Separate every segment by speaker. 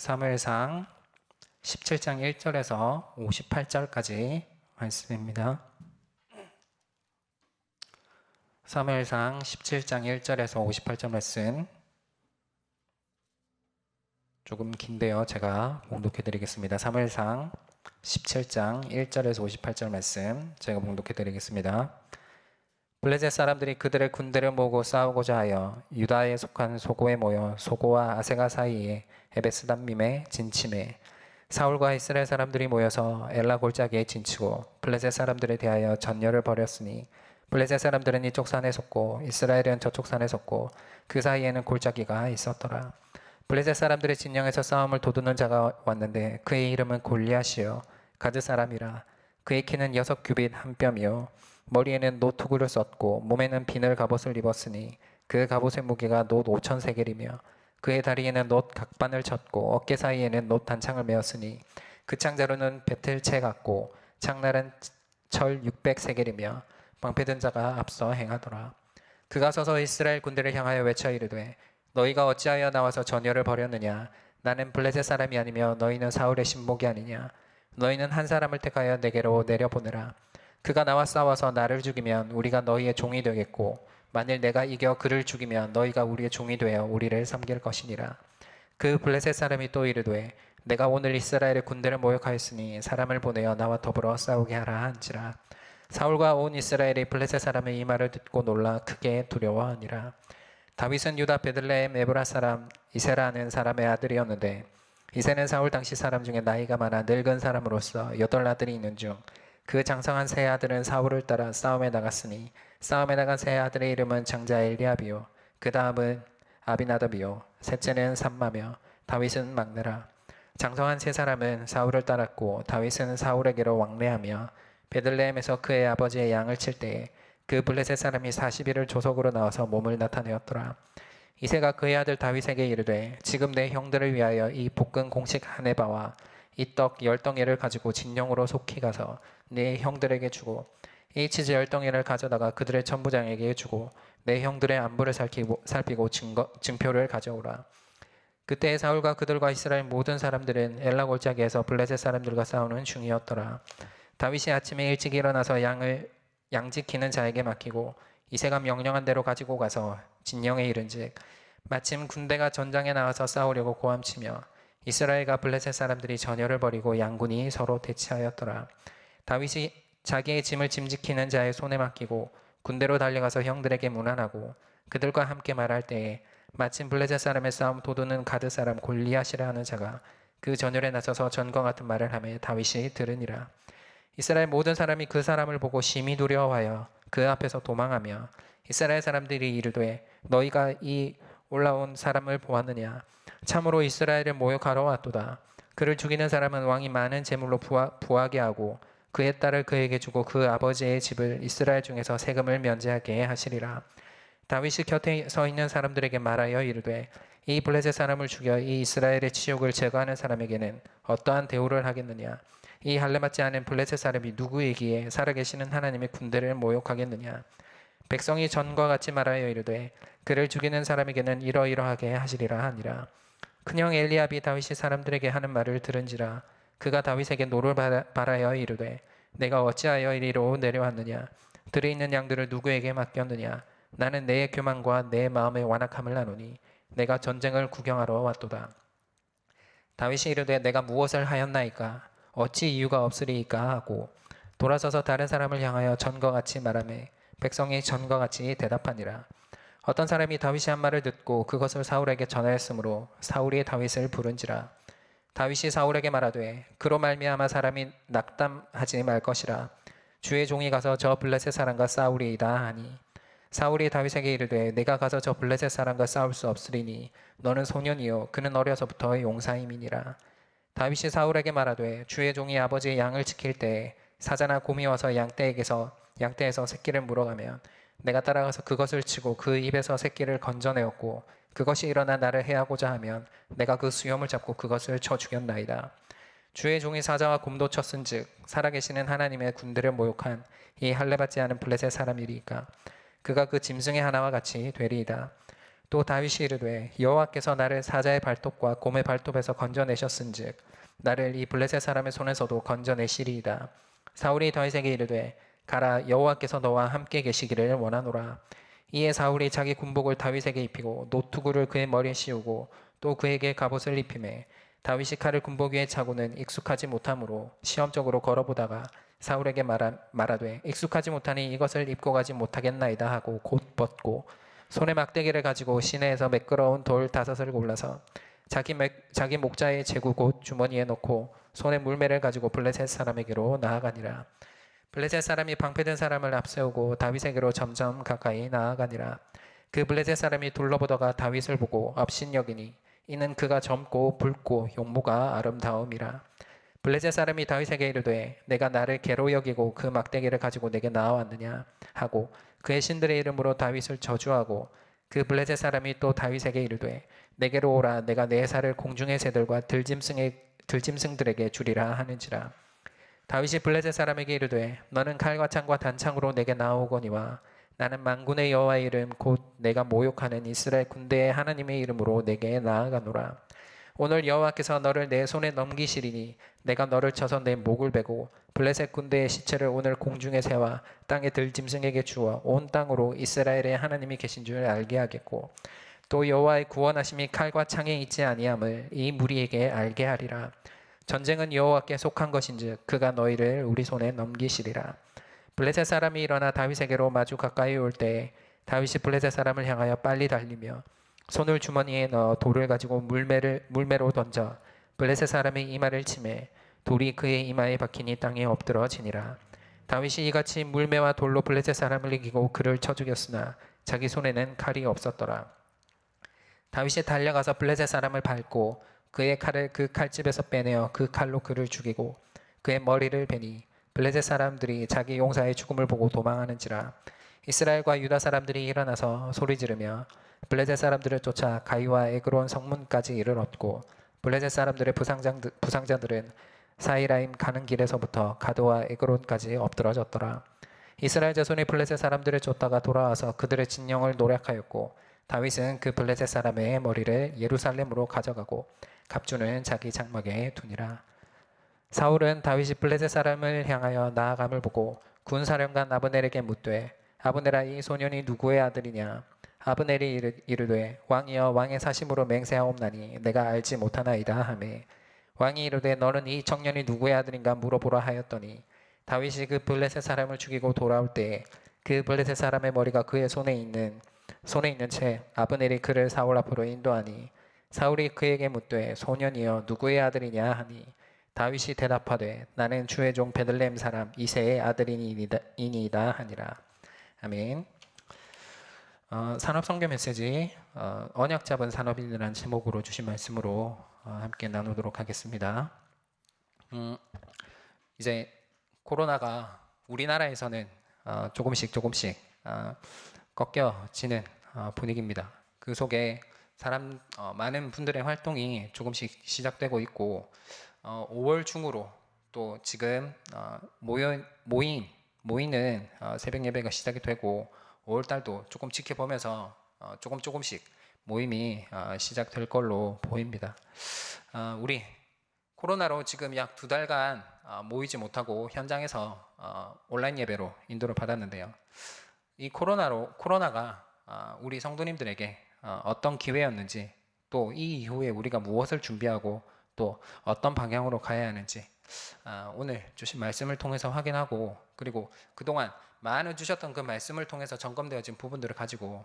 Speaker 1: 사무엘상 17장 1절에서 58절까지 말씀입니다. 사무엘상 17장 1절에서 58절 말씀 조금 긴데요. 제가 봉독해 드리겠습니다. 사무엘상 17장 1절에서 58절 말씀 제가 봉독해 드리겠습니다. 블레셋 사람들이 그들의 군대를 모으고 싸우고자 하여 유다에 속한 소고에 모여 소고와 아세가 사이에 에베스담밈에 진침해 사울과 이스라엘 사람들이 모여서 엘라 골짜기에 진치고 블레셋 사람들에 대하여 전열을 벌였으니 블레셋 사람들은 이쪽 산에 섰고 이스라엘은 저쪽 산에 섰고 그 사이에는 골짜기가 있었더라. 블레셋 사람들의 진영에서 싸움을 도두는 자가 왔는데 그의 이름은 골리앗이요 가드 사람이라. 그의 키는 6규빗 한 뼘이요 머리에는 놋 투구를 썼고 몸에는 비늘 갑옷을 입었으니 그 갑옷의 무게가 놋 5,000세겔이며 그의 다리에는 놋 각반을 쳤고 어깨 사이에는 놋 단창을 메었으니 그 창자루는 배틀채 같고 창날은 철 600세겔이며 방패든 자가 앞서 행하더라. 그가 서서 이스라엘 군대를 향하여 외쳐 이르되 너희가 어찌하여 나와서 전열을 벌였느냐. 나는 블레셋 사람이 아니며 너희는 사울의 신복이 아니냐. 너희는 한 사람을 택하여 내게로 내려보내라. 그가 나와 싸워서 나를 죽이면 우리가 너희의 종이 되겠고 만일 내가 이겨 그를 죽이면 너희가 우리의 종이 되어 우리를 섬길 것이니라. 그 블레셋 사람이 또 이르되 내가 오늘 이스라엘의 군대를 모욕하였으니 사람을 보내어 나와 더불어 싸우게 하라 한지라. 사울과 온 이스라엘이 블레셋 사람의 이 말을 듣고 놀라 크게 두려워하니라. 다윗은 유다 베들레헴 에브라 사람 이세라는 사람의 아들이었는데 이세는 사울 당시 사람 중에 나이가 많아 늙은 사람으로서 8 아들이 있는 중 그 장성한 세 아들은 사울을 따라 싸움에 나갔으니 싸움에 나간 세 아들의 이름은 장자 엘리압이요 그 다음은 아비나답이요 셋째는 삼마며 다윗은 막내라. 장성한 세 사람은 사울을 따랐고 다윗은 사울에게로 왕래하며 베들레헴에서 그의 아버지의 양을 칠 때에 그 블레셋 사람이 40일을 조석으로 나와서 몸을 나타내었더라. 이새가 그의 아들 다윗에게 이르되 지금 내 형들을 위하여 이 볶은 공식 한 에바와 이 떡 10덩이를 가지고 진영으로 속히 가서 네 형들에게 주고 이 치즈 10덩이를 가져다가 그들의 천부장에게 주고 내 형들의 안부를 살피고 증표를 가져오라. 그때 사울과 그들과 이스라엘 모든 사람들은 엘라 골짜기에서 블레셋 사람들과 싸우는 중이었더라. 다윗이 아침에 일찍 일어나서 양 지키는 자에게 맡기고 이새가 명령한 대로 가지고 가서 진영에 이른즉 마침 군대가 전장에 나와서 싸우려고 고함치며 이스라엘과 블레셋 사람들이 전열을 벌이고 양군이 서로 대치하였더라. 다윗이 자기의 짐을 짐지키는 자의 손에 맡기고 군대로 달려가서 형들에게 문안하고 그들과 함께 말할 때에 마침 블레셋 사람의 싸움 도두는 가드 사람 골리앗이라 하는 자가 그 전열에 나서서 전과 같은 말을 하며 다윗이 들으니라. 이스라엘 모든 사람이 그 사람을 보고 심히 두려워하여 그 앞에서 도망하며 이스라엘 사람들이 이르되 너희가 이 올라온 사람을 보았느냐. 참으로 이스라엘을 모욕하러 왔도다. 그를 죽이는 사람은 왕이 많은 재물로 부하게 하고 그의 딸을 그에게 주고 그 아버지의 집을 이스라엘 중에서 세금을 면제하게 하시리라. 다윗이 곁에 서 있는 사람들에게 말하여 이르되 이 블레셋 사람을 죽여 이 이스라엘의 치욕을 제거하는 사람에게는 어떠한 대우를 하겠느냐. 이 할례받지 않은 블레셋 사람이 누구이기에 살아계시는 하나님의 군대를 모욕하겠느냐. 백성이 전과 같이 말하여 이르되 그를 죽이는 사람에게는 이러이러하게 하시리라 하니라. 큰형 엘리압이 다윗이 사람들에게 하는 말을 들은지라. 그가 다윗에게 노를 바라여 이르되 내가 어찌하여 이리로 내려왔느냐. 들에 있는 양들을 누구에게 맡겼느냐. 나는 내 교만과 내 마음의 완악함을 아노니 내가 전쟁을 구경하러 왔도다. 다윗이 이르되 내가 무엇을 하였나이까. 어찌 이유가 없으리이까 하고 돌아서서 다른 사람을 향하여 전과 같이 말하며 백성이 전과 같이 대답하니라. 어떤 사람이 다윗이 한 말을 듣고 그것을 사울에게 전하였으므로 사울이 다윗을 부른지라. 다윗이 사울에게 말하되 그로 말미암아 사람이 낙담하지 말 것이라. 주의 종이 가서 저 블레셋 사람과 싸우리이다 하니 사울이 다윗에게 이르되 내가 가서 저 블레셋 사람과 싸울 수 없으리니 너는 소년이요 그는 어려서부터 용사임이니라. 다윗이 사울에게 말하되 주의 종이 아버지의 양을 지킬 때에 사자나 곰이 와서 양떼에서 새끼를 물어가면 내가 따라가서 그것을 치고 그 입에서 새끼를 건져내었고 그것이 일어나 나를 해하고자 하면 내가 그 수염을 잡고 그것을 쳐 죽였나이다. 주의 종이 사자와 곰도 쳤은즉 살아계시는 하나님의 군대를 모욕한 이 할례받지 않은 블레셋 사람이리까. 그가 그 짐승의 하나와 같이 되리이다. 또 다윗이 이르되 여호와께서 나를 사자의 발톱과 곰의 발톱에서 건져내셨은즉 나를 이 블레셋 사람의 손에서도 건져내시리이다. 사울이 다윗에게 이르되 가라, 여호와께서 너와 함께 계시기를 원하노라. 이에 사울이 자기 군복을 다윗에게 입히고 노투구를 그의 머리에 씌우고 또 그에게 갑옷을 입히매 다윗이 칼을 군복 위에 차고는 익숙하지 못하므로 시험적으로 걸어보다가 사울에게 말하되 익숙하지 못하니 이것을 입고 가지 못하겠나이다 하고 곧 벗고 손에 막대기를 가지고 시내에서 매끄러운 돌 5을 골라서 자기 목자의 제구 곧 주머니에 넣고 손에 물매를 가지고 블레셋 사람에게로 나아가니라. 블레셋 사람이 방패든 사람을 앞세우고 다윗에게로 점점 가까이 나아가니라. 그 블레셋 사람이 둘러보다가 다윗을 보고 업신여기니 이는 그가 젊고 붉고 용모가 아름다움이라. 블레셋 사람이 다윗에게 이르되 내가 나를 개로 여기고 그 막대기를 가지고 내게 나아왔느냐 하고 그의 신들의 이름으로 다윗을 저주하고 그 블레셋 사람이 또 다윗에게 이르되 내게로 오라, 내가 내 살을 공중의 새들과 들짐승들에게 주리라 하는지라. 다윗이 블레셋 사람에게 이르되 너는 칼과 창과 단창으로 내게 나오거니와 나는 만군의 여호와의 이름 곧 내가 모욕하는 이스라엘 군대의 하나님의 이름으로 내게 나아가노라. 오늘 여호와께서 너를 내 손에 넘기시리니 내가 너를 쳐서 내 목을 베고 블레셋 군대의 시체를 오늘 공중의 새와 땅의 들짐승에게 주어 온 땅으로 이스라엘의 하나님이 계신 줄 알게 하겠고 또 여호와의 구원하심이 칼과 창에 있지 아니함을 이 무리에게 알게 하리라. 전쟁은 여호와께 속한 것인즉 그가 너희를 우리 손에 넘기시리라. 블레셋 사람이 일어나 다윗에게로 마주 가까이 올 때에 다윗이 블레셋 사람을 향하여 빨리 달리며 손을 주머니에 넣어 돌을 가지고 물매로 던져 블레셋 사람의 이마를 치매 돌이 그의 이마에 박히니 땅에 엎드러지니라. 다윗이 이같이 물매와 돌로 블레셋 사람을 이기고 그를 쳐 죽였으나 자기 손에는 칼이 없었더라. 다윗이 달려가서 블레셋 사람을 밟고 그의 칼을 그 칼집에서 빼내어 그 칼로 그를 죽이고 그의 머리를 베니 블레셋 사람들이 자기 용사의 죽음을 보고 도망하는지라. 이스라엘과 유다 사람들이 일어나서 소리 지르며 블레셋 사람들을 쫓아 가이와 에그론 성문까지 이르렀고 블레셋 사람들의 부상자들은 사이라임 가는 길에서부터 가드와 에그론까지 엎드러졌더라. 이스라엘 자손이 블레셋 사람들을 쫓다가 돌아와서 그들의 진영을 노략하였고 다윗은 그 블레셋 사람의 머리를 예루살렘으로 가져가고 갑주는 자기 장막에 두니라. 사울은 다윗이 블레셋 사람을 향하여 나아감을 보고 군사령관 아브넬에게 묻되 아브넬아, 이 소년이 누구의 아들이냐? 아브넬이 이르되 왕이여, 왕의 사심으로 맹세하옵나니 내가 알지 못하나이다 하매 왕이 이르되 너는 이 청년이 누구의 아들인가 물어보라 하였더니 다윗이 그 블레셋 사람을 죽이고 돌아올 때에 그 블레셋 사람의 머리가 그의 손에 있는 채 아브넬이 그를 사울 앞으로 인도하니 사울이 그에게 묻되 소년이여 누구의 아들이냐 하니 다윗이 대답하되 나는 주의 종 베들레헴 사람 이새의 아들이니이다 하니라. 아멘. 산업선교 메시지 언약 잡은 산업인이라는 제목으로 주신 말씀으로 함께 나누도록 하겠습니다. 이제 코로나가 우리나라에서는 조금씩 꺾여지는 분위기입니다. 그 속에 많은 분들의 활동이 조금씩 시작되고 있고 5월 중으로 또 지금 모이는 새벽 예배가 시작이 되고 5월 달도 조금 지켜보면서 조금씩 모임이 시작될 걸로 보입니다. 우리 코로나로 지금 약 2달간 모이지 못하고 현장에서 온라인 예배로 인도를 받았는데요. 이 코로나가 우리 성도님들에게 어떤 기회였는지 또 이 이후에 우리가 무엇을 준비하고 또 어떤 방향으로 가야 하는지 오늘 주신 말씀을 통해서 확인하고 그리고 그동안 많은 주셨던 그 말씀을 통해서 점검되어진 부분들을 가지고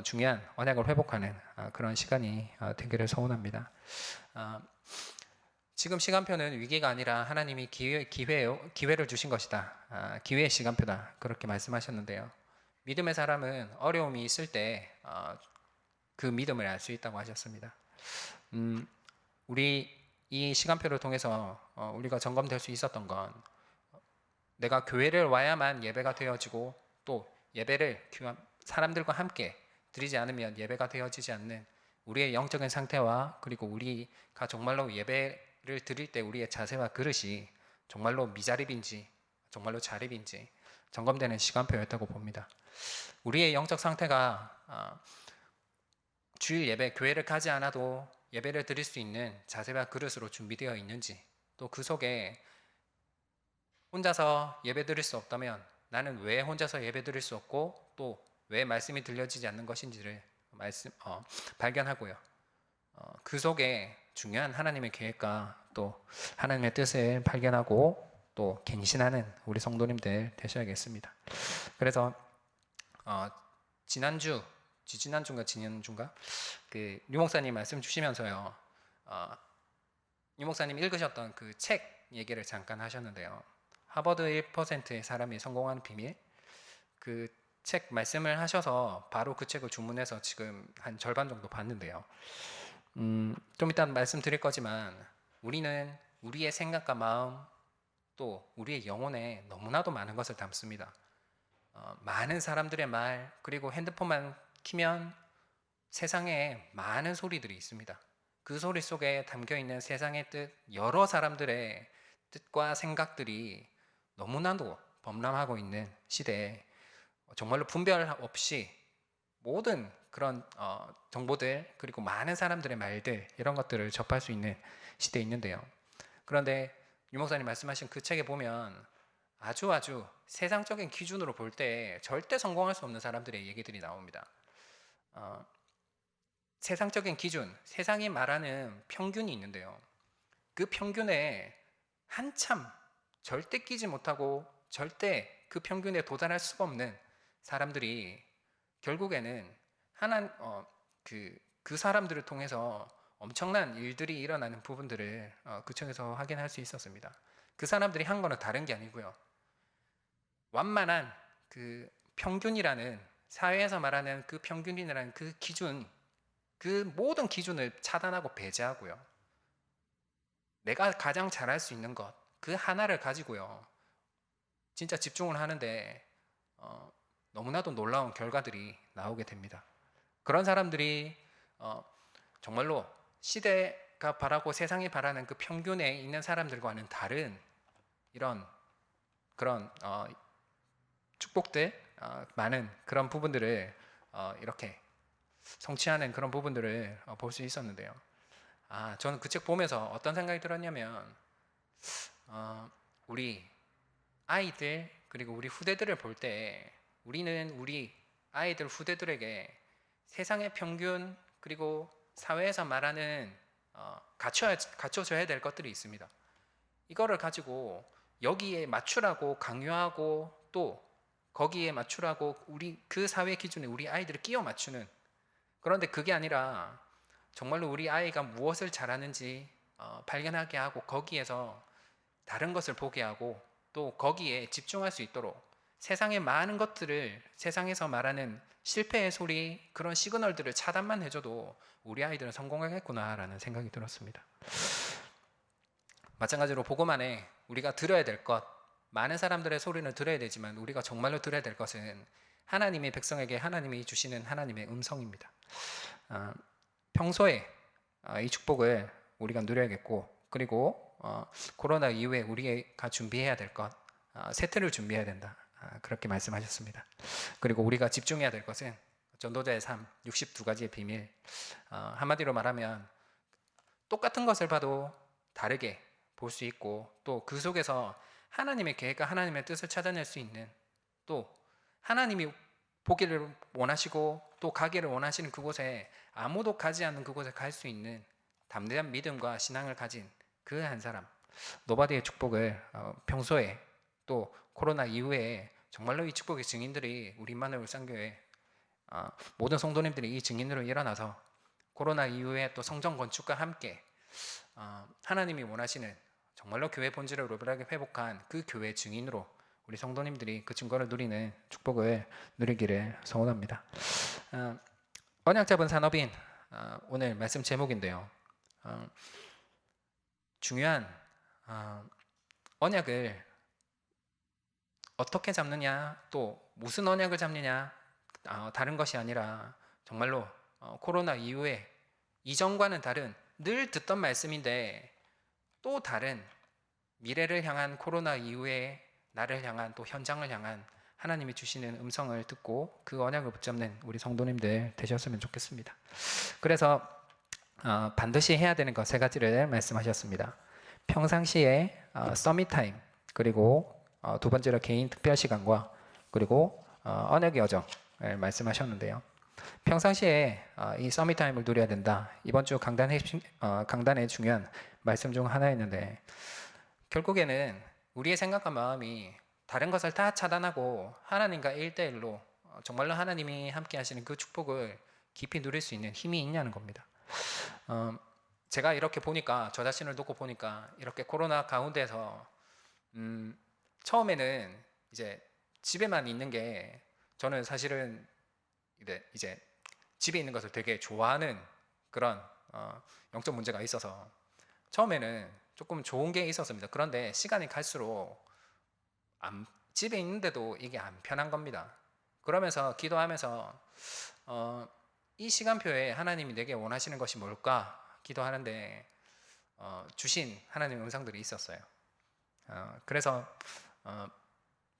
Speaker 1: 중요한 언약을 회복하는 그런 시간이 되기를 소원합니다. 지금 시간표는 위기가 아니라 하나님이 기회를 주신 것이다. 기회의 시간표다. 그렇게 말씀하셨는데요. 믿음의 사람은 어려움이 있을 때 그 믿음을 알 수 있다고 하셨습니다. 우리 이 시간표를 통해서 우리가 점검될 수 있었던 건 내가 교회를 와야만 예배가 되어지고 또 예배를 사람들과 함께 드리지 않으면 예배가 되어지지 않는 우리의 영적인 상태와 그리고 우리가 정말로 예배를 드릴 때 우리의 자세와 그릇이 정말로 미자립인지 정말로 자립인지 점검되는 시간표였다고 봅니다. 우리의 영적 상태가 주일 예배, 교회를 가지 않아도 예배를 드릴 수 있는 자세와 그릇으로 준비되어 있는지, 또 그 속에 혼자서 예배 드릴 수 없다면 나는 왜 혼자서 예배 드릴 수 없고 또 왜 말씀이 들려지지 않는 것인지를 발견하고요. 그 속에 중요한 하나님의 계획과 또 하나님의 뜻을 발견하고 또 갱신하는 우리 성도님들 되셔야겠습니다. 그래서 지지난주인가 그 유목사님 말씀 주시면서요, 유목사님 읽으셨던 그 책 얘기를 잠깐 하셨는데요. 하버드 1%의 사람이 성공하는 비밀, 그 책 말씀을 하셔서 바로 그 책을 주문해서 지금 한 절반 정도 봤는데요. 좀 이따 말씀드릴 거지만 우리는 우리의 생각과 마음 또 우리의 영혼에 너무나도 많은 것을 담습니다. 많은 사람들의 말, 그리고 핸드폰만 키면 세상에 많은 소리들이 있습니다. 그 소리 속에 담겨있는 세상의 뜻, 여러 사람들의 뜻과 생각들이 너무나도 범람하고 있는 시대에 정말로 분별 없이 모든 그런 정보들, 그리고 많은 사람들의 말들, 이런 것들을 접할 수 있는 시대에 있는데요. 그런데 유목사님 말씀하신 그 책에 보면 아주 세상적인 기준으로 볼 때 절대 성공할 수 없는 사람들의 얘기들이 나옵니다. 세상적인 기준, 세상이 말하는 평균이 있는데요. 그 평균에 한참 절대 끼지 못하고 절대 그 평균에 도달할 수가 없는 사람들이 결국에는 그 사람들을 통해서 엄청난 일들이 일어나는 부분들을 그 책에서 확인할 수 있었습니다. 그 사람들이 한 거는 다른 게 아니고요. 완만한 그 평균이라는, 사회에서 말하는 그 평균이라는 그 기준, 그 모든 기준을 차단하고 배제하고요. 내가 가장 잘할 수 있는 것, 그 하나를 가지고요. 진짜 집중을 하는데 너무나도 놀라운 결과들이 나오게 됩니다. 그런 사람들이 정말로 시대가 바라고 세상이 바라는 그 평균에 있는 사람들과는 다른 이런 그런 축복들, 많은 그런 부분들을 이렇게 성취하는 그런 부분들을 볼 수 있었는데요. 저는 그 책 보면서 어떤 생각이 들었냐면 우리 아이들 그리고 우리 후대들을 볼 때 우리는 우리 아이들 후대들에게 세상의 평균 그리고 사회에서 말하는 갖춰줘야 될 것들이 있습니다. 이거를 가지고 여기에 맞추라고 강요하고 또 거기에 맞추라고 우리 그 사회 기준에 우리 아이들을 끼워 맞추는, 그런데 그게 아니라 정말로 우리 아이가 무엇을 잘하는지 발견하게 하고 거기에서 다른 것을 보게 하고 또 거기에 집중할 수 있도록 세상의 많은 것들을, 세상에서 말하는 실패의 소리, 그런 시그널들을 차단만 해줘도 우리 아이들은 성공하겠구나라는 생각이 들었습니다. 마찬가지로 복음안에 우리가 들어야 될 것, 많은 사람들의 소리는 들어야 되지만 우리가 정말로 들어야 될 것은 하나님의 백성에게 하나님이 주시는 하나님의 음성입니다. 평소에 이 축복을 우리가 누려야겠고, 그리고 코로나 이후에 우리가 준비해야 될 것, 세트를 준비해야 된다. 그렇게 말씀하셨습니다. 그리고 우리가 집중해야 될 것은 전도자의 삶, 62가지의 비밀. 한마디로 말하면 똑같은 것을 봐도 다르게 볼 수 있고 또 그 속에서 하나님의 계획과 하나님의 뜻을 찾아낼 수 있는, 또 하나님이 보기를 원하시고 또 가기를 원하시는 그곳에 아무도 가지 않는 그곳에 갈 수 있는 담대한 믿음과 신앙을 가진 그 한 사람, 노바디의 축복을 평소에 또 코로나 이후에 정말로 이 축복의 증인들이 우리 임마누엘 울산교회 모든 성도님들이 이 증인으로 일어나서 코로나 이후에 또 성전 건축과 함께 하나님이 원하시는 정말로 교회 본질을 로벨하게 회복한 그 교회 증인으로 우리 성도님들이 그 증거를 누리는 축복을 누리기를 소원합니다. 언약 잡은 산업인 오늘 말씀 제목인데요. 중요한 언약을 어떻게 잡느냐, 또 무슨 언약을 잡느냐, 다른 것이 아니라 정말로 코로나 이후에 이전과는 다른, 늘 듣던 말씀인데 또 다른 미래를 향한, 코로나 이후에 나를 향한, 또 현장을 향한 하나님이 주시는 음성을 듣고 그 언약을 붙잡는 우리 성도님들 되셨으면 좋겠습니다. 그래서 반드시 해야 되는 것 세 가지를 말씀하셨습니다. 평상시에 서밋 타임, 그리고 두 번째로 개인 특별 시간과, 그리고 언약의 여정을 말씀하셨는데요. 평상시에 이 서밋 타임을 누려야 된다. 이번 주 강단의 중요한 말씀 중 하나였는데, 결국에는 우리의 생각과 마음이 다른 것을 다 차단하고 하나님과 1대1로 정말로 하나님이 함께 하시는 그 축복을 깊이 누릴 수 있는 힘이 있냐는 겁니다. 제가 이렇게 보니까, 저 자신을 놓고 보니까, 이렇게 코로나 가운데서 처음에는 이제 집에만 있는 게, 저는 사실은 이제 집에 있는 것을 되게 좋아하는 그런 영적 문제가 있어서 처음에는 조금 좋은 게 있었습니다. 그런데 시간이 갈수록 집에 있는데도 이게 안 편한 겁니다. 그러면서 기도하면서 이 시간표에 하나님이 내게 원하시는 것이 뭘까 기도하는데 주신 하나님의 음성들이 있었어요. 그래서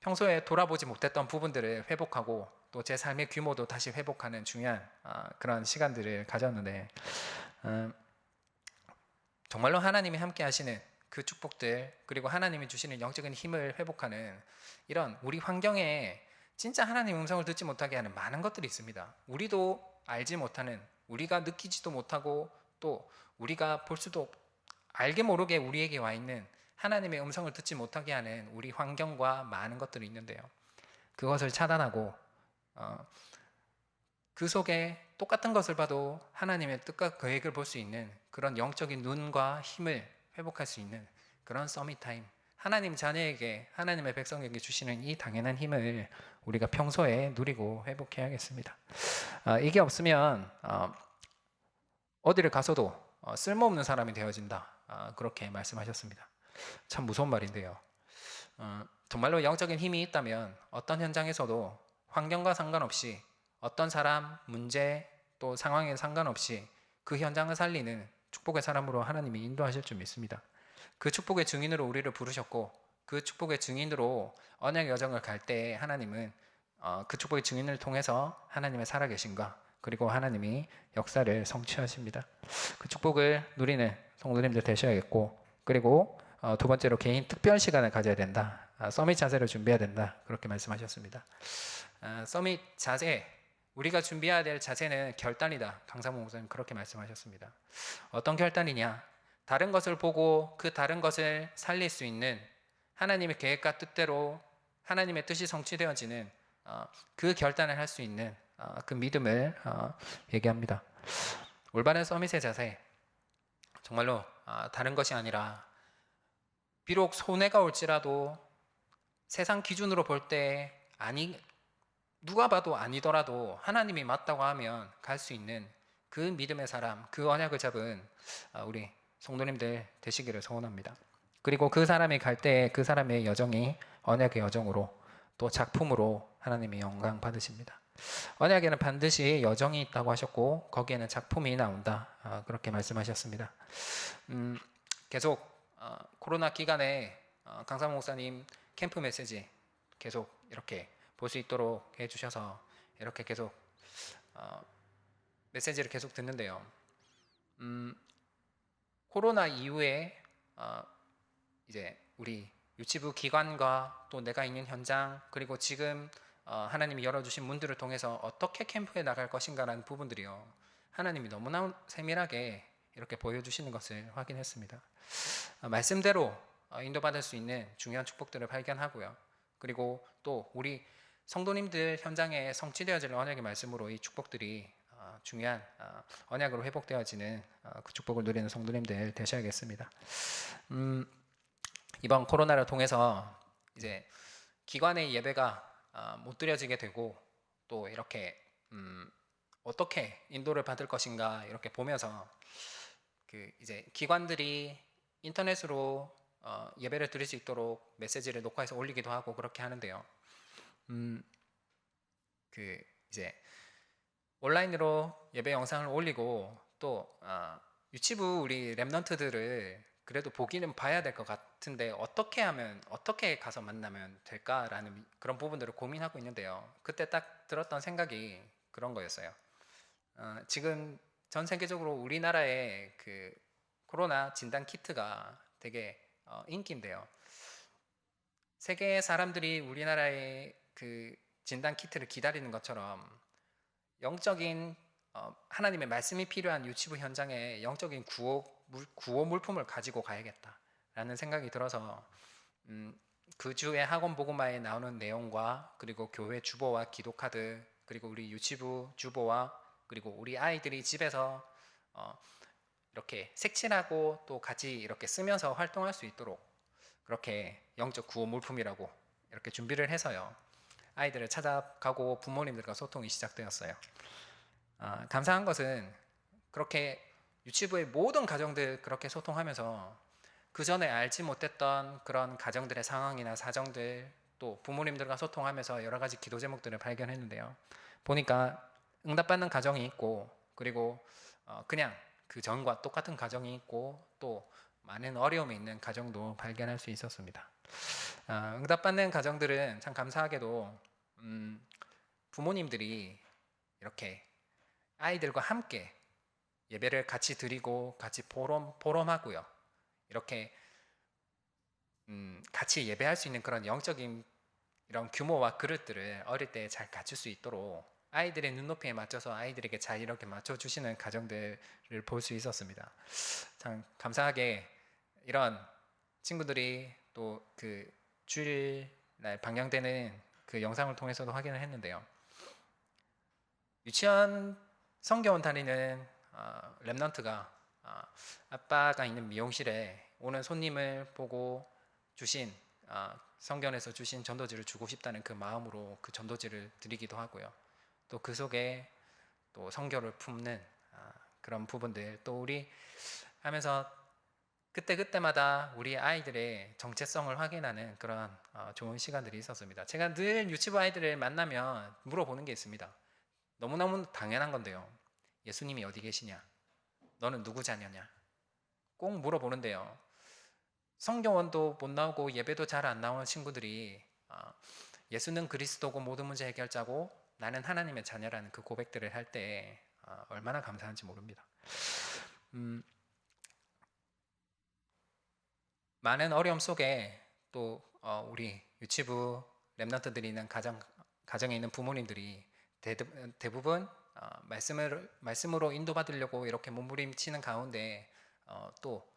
Speaker 1: 평소에 돌아보지 못했던 부분들을 회복하고 또 제 삶의 규모도 다시 회복하는 중요한 그런 시간들을 가졌는데, 정말로 하나님이 함께 하시는 그 축복들, 그리고 하나님이 주시는 영적인 힘을 회복하는 이런 우리 환경에 진짜 하나님 음성을 듣지 못하게 하는 많은 것들이 있습니다. 우리도 알지 못하는, 우리가 느끼지도 못하고 또 우리가 볼 수도, 알게 모르게 우리에게 와 있는 하나님의 음성을 듣지 못하게 하는 우리 환경과 많은 것들이 있는데요. 그것을 차단하고 그 속에 똑같은 것을 봐도 하나님의 뜻과 계획을 볼 수 있는 그런 영적인 눈과 힘을 회복할 수 있는 그런 서밋 타임, 하나님 자녀에게, 하나님의 백성에게 주시는 이 당연한 힘을 우리가 평소에 누리고 회복해야겠습니다. 이게 없으면 어디를 가서도 쓸모없는 사람이 되어진다, 그렇게 말씀하셨습니다. 참 무서운 말인데요. 정말로 영적인 힘이 있다면 어떤 현장에서도 환경과 상관없이, 어떤 사람, 문제, 또 상황에 상관없이 그 현장을 살리는 축복의 사람으로 하나님이 인도하실 줄 믿습니다. 그 축복의 증인으로 우리를 부르셨고, 그 축복의 증인으로 언약의 여정을 갈 때 하나님은 그 축복의 증인을 통해서 하나님의 살아계신가, 그리고 하나님이 역사를 성취하십니다. 그 축복을 누리는 성도님들 되셔야겠고, 그리고 두 번째로 개인 특별 시간을 가져야 된다. 서밋 자세를 준비해야 된다. 그렇게 말씀하셨습니다. 서밋 자세, 우리가 준비해야 될 자세는 결단이다. 강사모 목사님 그렇게 말씀하셨습니다. 어떤 결단이냐? 다른 것을 보고 그 다른 것을 살릴 수 있는 하나님의 계획과 뜻대로 하나님의 뜻이 성취되어지는 그 결단을 할 수 있는 그 믿음을 얘기합니다. 올바른 서밋의 자세, 정말로 다른 것이 아니라 비록 손해가 올지라도 세상 기준으로 볼 때 누가 봐도 아니더라도 하나님이 맞다고 하면 갈 수 있는 그 믿음의 사람, 그 언약을 잡은 우리 성도님들 되시기를 소원합니다. 그리고 그 사람이 갈 때 그 사람의 여정이 언약의 여정으로, 또 작품으로 하나님이 영광 받으십니다. 언약에는 반드시 여정이 있다고 하셨고 거기에는 작품이 나온다, 그렇게 말씀하셨습니다. 계속 코로나 기간에 강사모 목사님 캠프 메시지 계속 이렇게 볼 수 있도록 해주셔서 이렇게 계속 메시지를 계속 듣는데요. 코로나 이후에 이제 우리 유치부 기관과 또 내가 있는 현장, 그리고 지금 하나님이 열어주신 문들을 통해서 어떻게 캠프에 나갈 것인가라는 부분들이요, 하나님이 너무나 세밀하게 이렇게 보여주시는 것을 확인했습니다. 말씀대로 인도받을 수 있는 중요한 축복들을 발견하고요. 그리고 또 우리 성도님들 현장에 성취되어질 언약의 말씀으로 이 축복들이 중요한 언약으로 회복되어지는 그 축복을 누리는 성도님들 되셔야겠습니다. 이번 코로나를 통해서 이제 기관의 예배가 못 드려지게 되고, 또 이렇게 어떻게 인도를 받을 것인가 이렇게 보면서 그 이제 기관들이 인터넷으로 예배를 드릴 수 있도록 메시지를 녹화해서 올리기도 하고 그렇게 하는데요. 그 이제 온라인으로 예배 영상을 올리고 또 유치부 우리 랩넌트들을 그래도 보기는 봐야 될 것 같은데 어떻게 가서 만나면 될까라는 그런 부분들을 고민하고 있는데요. 그때 딱 들었던 생각이 그런 거였어요. 지금 전 세계적으로 우리나라의 그 코로나 진단 키트가 되게 인기인데요. 세계 사람들이 우리나라의 그 진단 키트를 기다리는 것처럼 영적인 하나님의 말씀이 필요한 유치부 현장에 영적인 구호 물품을 가지고 가야겠다라는 생각이 들어서 그 주에 학원 복음화에 나오는 내용과 그리고 교회 주보와 기도 카드 그리고 우리 유치부 주보와 그리고 우리 아이들이 집에서 이렇게 색칠하고 또 같이 이렇게 쓰면서 활동할 수 있도록 그렇게 영적 구호 물품이라고 이렇게 준비를 해서요. 아이들을 찾아가고 부모님들과 소통이 시작되었어요. 감사한 것은 그렇게 유치부의 모든 가정들 그렇게 소통하면서 그 전에 알지 못했던 그런 가정들의 상황이나 사정들 또 부모님들과 소통하면서 여러 가지 기도 제목들을 발견했는데요. 보니까 응답받는 가정이 있고 그리고 그냥 그 전과 똑같은 가정이 있고 또 많은 어려움이 있는 가정도 발견할 수 있었습니다. 응답받는 가정들은 참 감사하게도 부모님들이 이렇게 아이들과 함께 예배를 같이 드리고 같이 보름하고요. 이렇게 같이 예배할 수 있는 그런 영적인 이런 규모와 그릇들을 어릴 때 잘 갖출 수 있도록 아이들의 눈높이에 맞춰서 아이들에게 잘 이렇게 맞춰주시는 가정들을 볼 수 있었습니다. 참 감사하게 이런 친구들이 또 그 주일날 방영되는 그 영상을 통해서도 확인을 했는데요. 유치원 성교원 다니는 랩넌트가 아빠가 있는 미용실에 오는 손님을 보고 주신 성견에서 주신 전도지를 주고 싶다는 그 마음으로 그 전도지를 드리기도 하고요. 또 그 속에 또 성교를 품는 그런 부분들 또 우리 하면서 그때마다 우리 아이들의 정체성을 확인하는 그런 좋은 시간들이 있었습니다. 제가 늘 유치부 아이들을 만나면 물어보는 게 있습니다. 너무너무 당연한 건데요. 예수님이 어디 계시냐? 너는 누구 자녀냐? 꼭 물어보는데요. 성경원도 못 나오고 예배도 잘 안 나오는 친구들이 예수는 그리스도고 모든 문제 해결자고 나는 하나님의 자녀라는 그 고백들을 할 때 얼마나 감사한지 모릅니다. 많은 어려움 속에 또 우리 유치부 랩런트들이 있는 가정에 있는 부모님들이 대부분 말씀으로 인도받으려고 이렇게 몸부림치는 가운데 또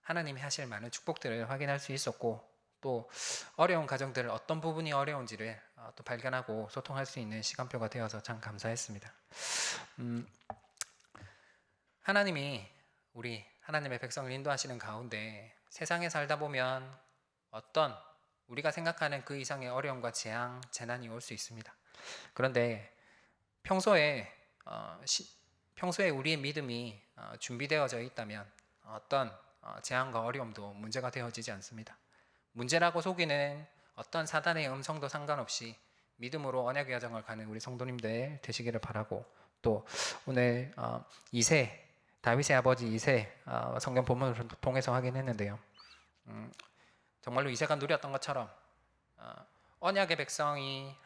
Speaker 1: 하나님이 하실 많은 축복들을 확인할 수 있었고 또 어려운 가정들 어떤 부분이 어려운지를 또 발견하고 소통할 수 있는 시간표가 되어서 참 감사했습니다. 하나님이 우리 하나님의 백성을 인도하시는 가운데 세상에 살다 보면 어떤 우리가 생각하는 그 이상의 어려움과 재앙, 재난이 올 수 있습니다. 그런데 평소에 우리의 믿음이 준비되어져 있다면 어떤 재앙과 어려움도 문제가 되어지지 않습니다. 문제라고 속이는 어떤 사단의 음성도 상관없이 믿음으로 언약의 여정을 가는 우리 성도님들 되시기를 바라고 또 오늘 이세 다윗의 아버지 이세 성경 본문을 통해서 확인했는데요. 정말로 이세가 누렸던 것처럼 언약의 백성이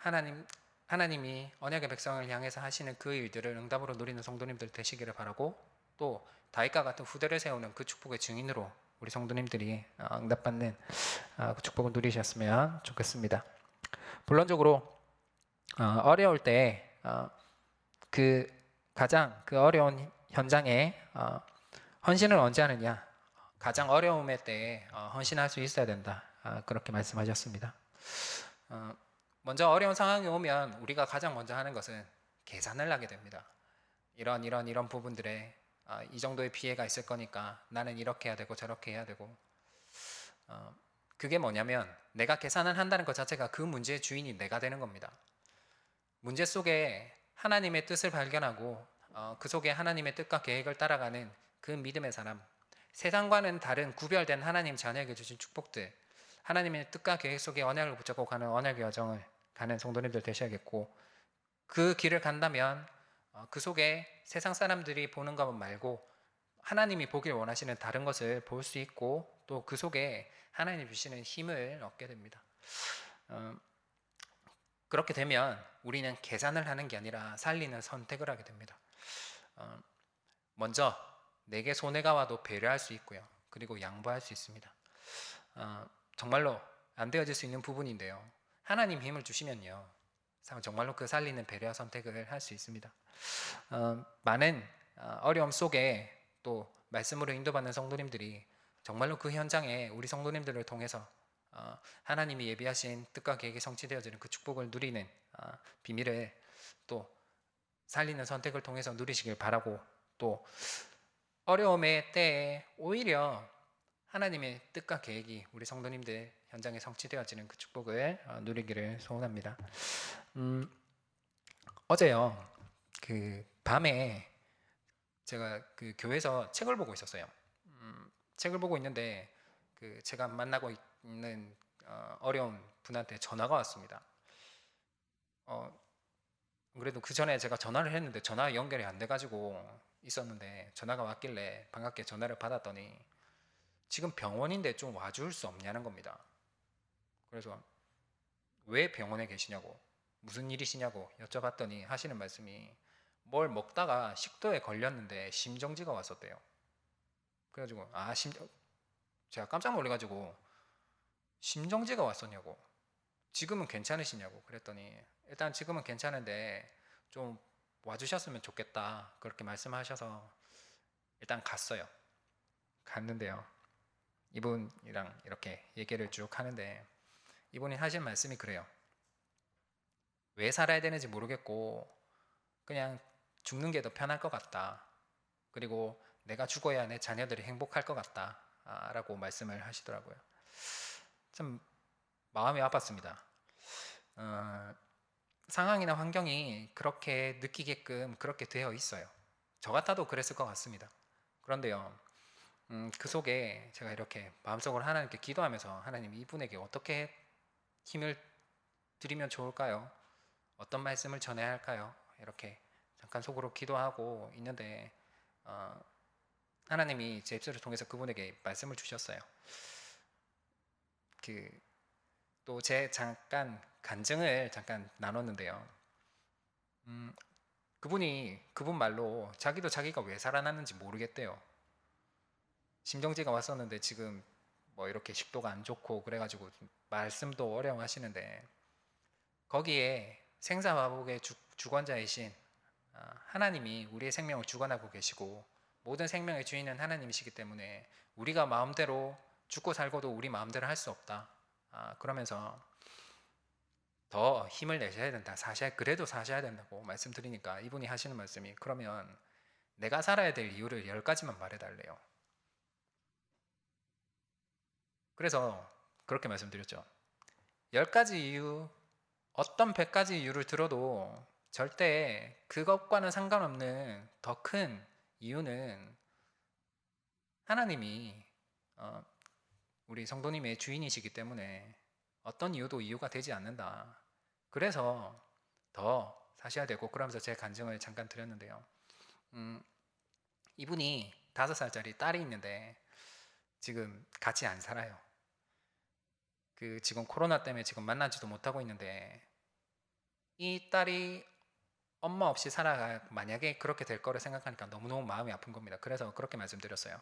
Speaker 1: 하나님이 언약의 백성을 향해서 하시는 그 일들을 응답으로 누리는 성도님들 되시기를 바라고 또 다윗과 같은 후대를 세우는 그 축복의 증인으로 우리 성도님들이 응답받는 그 축복을 누리셨으면 좋겠습니다. 본론적으로 어려울 때 그 가장 그 어려운 현장에 헌신을 언제 하느냐? 가장 어려움의 때에 헌신할 수 있어야 된다. 그렇게 말씀하셨습니다. 먼저 어려운 상황이 오면 우리가 가장 먼저 하는 것은 계산을 하게 됩니다. 이런 부분들에 이 정도의 피해가 있을 거니까 나는 이렇게 해야 되고 저렇게 해야 되고 그게 뭐냐면 내가 계산을 한다는 것 자체가 그 문제의 주인이 내가 되는 겁니다. 문제 속에 하나님의 뜻을 발견하고 그 속에 하나님의 뜻과 계획을 따라가는 그 믿음의 사람, 세상과는 다른 구별된 하나님 자녀에게 주신 축복들, 하나님의 뜻과 계획 속에 언약을 붙잡고 가는 언약의 여정을 가는 성도님들 되셔야겠고 그 길을 간다면 그 속에 세상 사람들이 보는 것 말고 하나님이 보길 원하시는 다른 것을 볼 수 있고 또 그 속에 하나님이 주시는 힘을 얻게 됩니다. 그렇게 되면 우리는 계산을 하는 게 아니라 살리는 선택을 하게 됩니다. 먼저 내게 손해가 와도 배려할 수 있고요. 그리고 양보할 수 있습니다. 정말로 안 되어질 수 있는 부분인데요. 하나님 힘을 주시면요. 정말로 그 살리는 배려 선택을 할 수 있습니다. 많은 어려움 속에 또 말씀으로 인도받는 성도님들이 정말로 그 현장에 우리 성도님들을 통해서 하나님이 예비하신 뜻과 계획이 성취되어지는 그 축복을 누리는 비밀을 또 살리는 선택을 통해서 누리시길 바라고, 또 어려움의 때에 오히려 하나님의 뜻과 계획이 우리 성도님들 현장에 성취되어지는 그 축복을 누리기를 소원합니다. 어제요, 그 밤에 제가 그 교회에서 책을 보고 있었어요. 책을 보고 있는데 그 제가 만나고 있는 어려운 분한테 전화가 왔습니다. 그래도 그 전에 제가 전화를 했는데 전화 연결이 안 돼가지고 있었는데 전화가 왔길래 반갑게 전화를 받았더니 지금 병원인데 좀 와줄 수 없냐는 겁니다. 그래서 왜 병원에 계시냐고, 무슨 일이시냐고 여쭤봤더니 하시는 말씀이 뭘 먹다가 식도에 걸렸는데 심정지가 왔었대요. 그래가지고 제가 깜짝 놀래가지고 심정지가 왔었냐고, 지금은 괜찮으시냐고 그랬더니 일단 지금은 괜찮은데 좀 와주셨으면 좋겠다 그렇게 말씀하셔서 일단 갔는데요. 이분이랑 이렇게 얘기를 쭉 하는데 이분이 하신 말씀이 그래요. 왜 살아야 되는지 모르겠고 그냥 죽는 게 더 편할 것 같다. 그리고 내가 죽어야 내 자녀들이 행복할 것 같다 라고 말씀을 하시더라고요. 참 마음이 아팠습니다. 상황이나 환경이 그렇게 느끼게끔 그렇게 되어 있어요. 저 같아도 그랬을 것 같습니다. 그런데요, 그 속에 제가 이렇게 마음속으로 하나님께 기도하면서 하나님 이분에게 어떻게 힘을 드리면 좋을까요? 어떤 말씀을 전해야 할까요? 이렇게 잠깐 속으로 기도하고 있는데 하나님이 제 입술을 통해서 그분에게 말씀을 주셨어요. 또 제 잠깐 간증을 잠깐 나눴는데요. 그분 말로 자기도 자기가 왜 살아났는지 모르겠대요. 심정지가 왔었는데 지금 뭐 이렇게 식도가 안 좋고 그래가지고 말씀도 어려워하시는데 거기에 생사화복의 주권자이신 하나님이 우리의 생명을 주관하고 계시고 모든 생명의 주인은 하나님이시기 때문에 우리가 마음대로 죽고 살고도 우리 마음대로 할 수 없다. 그러면서 더 힘을 내셔야 된다. 그래도 사셔야 된다고 말씀드리니까 이분이 하시는 말씀이 그러면 내가 살아야 될 이유를 10가지만 말해달래요. 그래서 그렇게 말씀드렸죠. 10가지 이유, 어떤 100가지 이유를 들어도 절대 그것과는 상관없는 더 큰 이유는 하나님이 우리 성도님의 주인이시기 때문에 어떤 이유도 이유가 되지 않는다. 그래서 더 사셔야 되고, 그러면서 제 간증을 잠깐 드렸는데요. 이분이 5살짜리 딸이 있는데 지금 같이 안 살아요. 지금 코로나 때문에 지금 만나지도 못하고 있는데 이 딸이 엄마 없이 살아가 만약에 그렇게 될 거를 생각하니까 너무너무 마음이 아픈 겁니다. 그래서 그렇게 말씀드렸어요.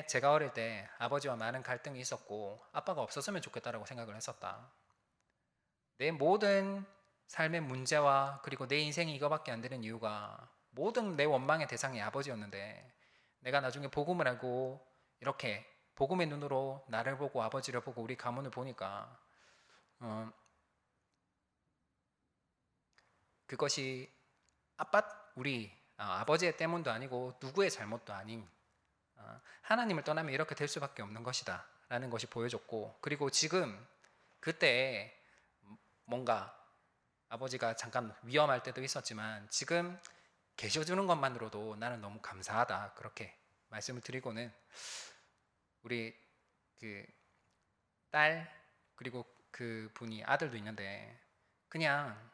Speaker 1: 제가 어릴 때 아버지와 많은 갈등이 있었고 아빠가 없었으면 좋겠다라고 생각을 했었다. 내 모든 삶의 문제와 그리고 내 인생이 이거밖에 안 되는 이유가 모든 내 원망의 대상이 아버지였는데 내가 나중에 복음을 알고 이렇게 복음의 눈으로 나를 보고 아버지를 보고 우리 가문을 보니까 그것이 우리 아버지의 때문도 아니고 누구의 잘못도 아닌 하나님을 떠나면 이렇게 될 수밖에 없는 것이다 라는 것이 보여줬고, 그리고 지금 그때 뭔가 아버지가 잠깐 위험할 때도 있었지만 지금 계셔주는 것만으로도 나는 너무 감사하다 그렇게 말씀을 드리고는 우리 딸 그리고 그 분이 아들도 있는데 그냥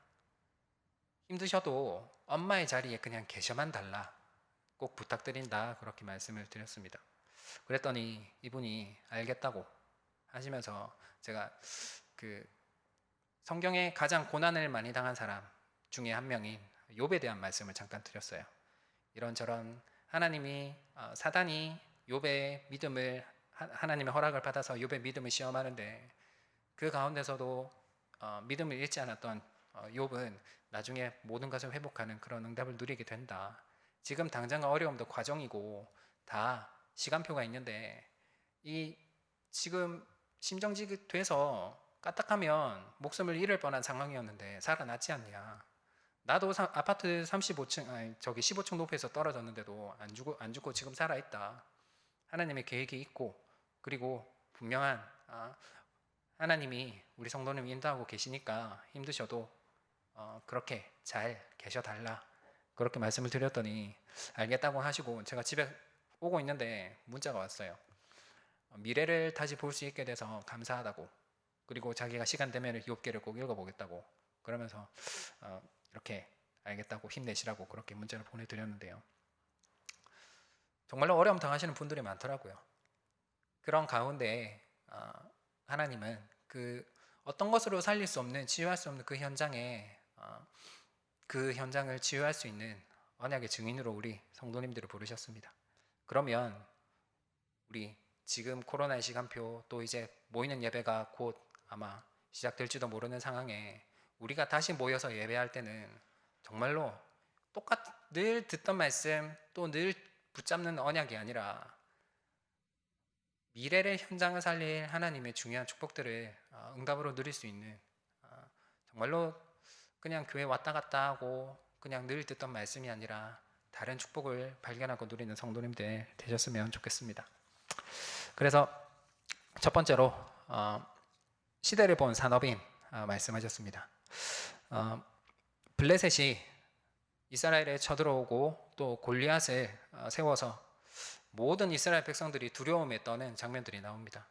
Speaker 1: 힘드셔도 엄마의 자리에 그냥 계셔만 달라. 꼭 부탁드린다 그렇게 말씀을 드렸습니다. 그랬더니 이분이 알겠다고 하시면서 제가 그 성경에 가장 고난을 많이 당한 사람 중에 한 명인 욥에 대한 말씀을 잠깐 드렸어요. 이런저런 하나님이 사단이 욥의 믿음을 하나님의 허락을 받아서 욥의 믿음을 시험하는데 그 가운데서도 믿음을 잃지 않았던 욥은 나중에 모든 것을 회복하는 그런 응답을 누리게 된다. 지금 당장 어려움도 과정이고 다 시간표가 있는데 이 지금 심정지 돼서 까딱하면 목숨을 잃을 뻔한 상황이었는데 살아났지 않냐. 나도 아파트 35층 아니 저기 15층 높이에서 떨어졌는데도 안 죽고 지금 살아 있다. 하나님의 계획이 있고 그리고 분명한 하나님이 우리 성도님 인도하고 계시니까 힘드셔도 그렇게 잘 계셔달라 그렇게 말씀을 드렸더니 알겠다고 하시고 제가 집에 오고 있는데 문자가 왔어요. 미래를 다시 볼 수 있게 돼서 감사하다고 그리고 자기가 시간 되면 욥기를 꼭 읽어보겠다고 그러면서 이렇게 알겠다고 힘내시라고 그렇게 문자를 보내드렸는데요. 정말로 어려움 당하시는 분들이 많더라고요. 그런 가운데 하나님은 그 어떤 것으로 살릴 수 없는 치유할 수 없는 그 현장에 그 현장을 치유할 수 있는 언약의 증인으로 우리 성도님들을 부르셨습니다. 그러면 우리 지금 코로나의 시간표 또 이제 모이는 예배가 곧 아마 시작될지도 모르는 상황에 우리가 다시 모여서 예배할 때는 정말로 늘 듣던 말씀 또 늘 붙잡는 언약이 아니라 미래의 현장을 살릴 하나님의 중요한 축복들을 응답으로 누릴 수 있는 정말로 그냥 교회 왔다 갔다 하고 그냥 늘 듣던 말씀이 아니라 다른 축복을 발견하고 누리는 성도님들 되셨으면 좋겠습니다. 그래서 첫 번째로 시대를 본 산업인 말씀하셨습니다. 블레셋이 이스라엘에 쳐들어오고 또 골리앗을 세워서 모든 이스라엘 백성들이 두려움에 떠는 장면들이 나옵니다.